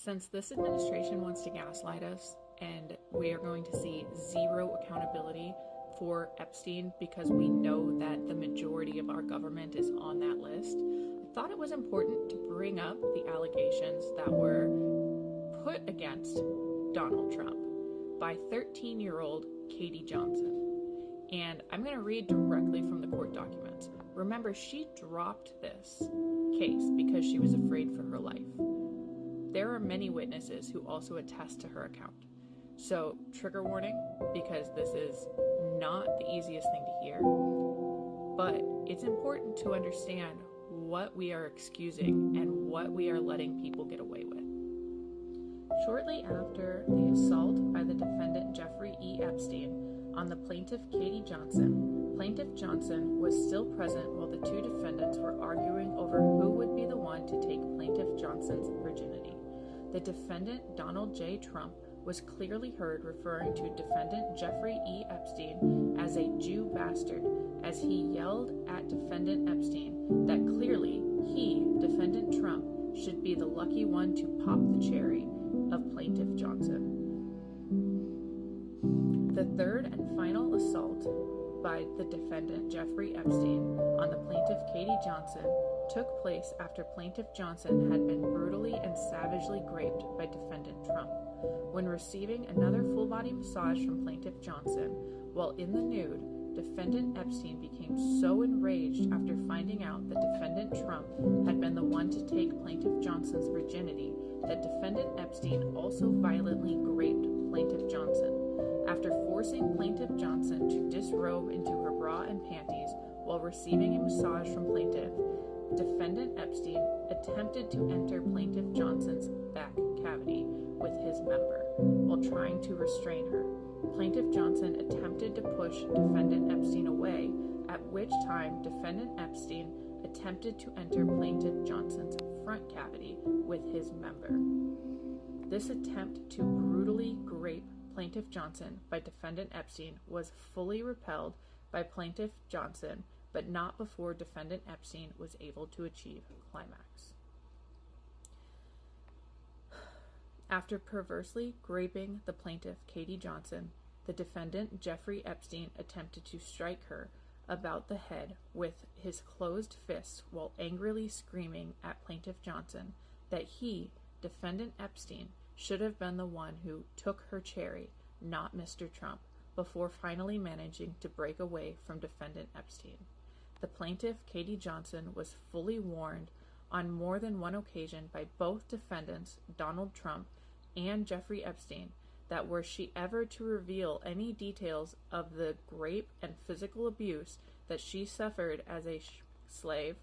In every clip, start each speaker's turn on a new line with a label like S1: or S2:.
S1: Since this administration wants to gaslight us and we are going to see zero accountability for Epstein because we know that the majority of our government is on that list, I thought it was important to bring up the allegations that were put against Donald Trump by 13-year-old Katie Johnson. And I'm going to read directly from the court documents. Remember, she dropped this case because she was afraid for her life. There are many witnesses who also attest to her account. So, trigger warning, because this is not the easiest thing to hear, but it's important to understand what we are excusing and what we are letting people get away with. Shortly after the assault by the defendant Jeffrey E. Epstein on the plaintiff Katie Johnson, Plaintiff Johnson was still present while the two defendants were arguing over who would be the one to take Plaintiff Johnson's virginity. The defendant, Donald J. Trump, was clearly heard referring to defendant Jeffrey E. Epstein as a Jew bastard as he yelled at defendant Epstein that clearly he, defendant Trump, should be the lucky one to pop the cherry of Plaintiff Johnson. The third and final assault by the defendant Jeffrey Epstein on the plaintiff Katie Johnson took place after Plaintiff Johnson had been brutally and savagely raped by defendant Trump. When receiving another full-body massage from Plaintiff Johnson, while in the nude, defendant Epstein became so enraged after finding out that defendant Trump had been the one to take Plaintiff Johnson's virginity that defendant Epstein also violently raped Plaintiff Johnson. After forcing Plaintiff Johnson to disrobe into her bra and panties while receiving a massage from plaintiff, defendant Epstein attempted to enter Plaintiff Johnson's back cavity with his member while trying to restrain her. Plaintiff Johnson attempted to push defendant Epstein away, at which time defendant Epstein attempted to enter Plaintiff Johnson's front cavity with his member. This attempt to brutally rape Plaintiff Johnson by defendant Epstein was fully repelled by Plaintiff Johnson, but not before defendant Epstein was able to achieve climax. After perversely raping the plaintiff Katie Johnson, the defendant Jeffrey Epstein attempted to strike her about the head with his closed fists while angrily screaming at Plaintiff Johnson that he, defendant Epstein, should have been the one who took her cherry, not Mr. Trump, before finally managing to break away from defendant Epstein. The plaintiff, Katie Johnson, was fully warned on more than one occasion by both defendants, Donald Trump and Jeffrey Epstein, that were she ever to reveal any details of the rape and physical abuse that she suffered as a slave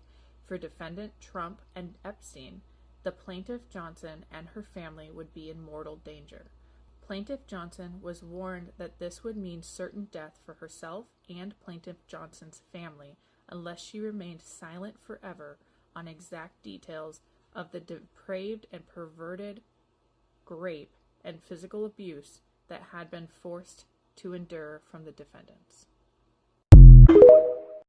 S1: for defendant Trump and Epstein, the plaintiff Johnson and her family would be in mortal danger. Plaintiff Johnson was warned that this would mean certain death for herself and Plaintiff Johnson's family unless she remained silent forever on exact details of the depraved and perverted rape and physical abuse that had been forced to endure from the defendants.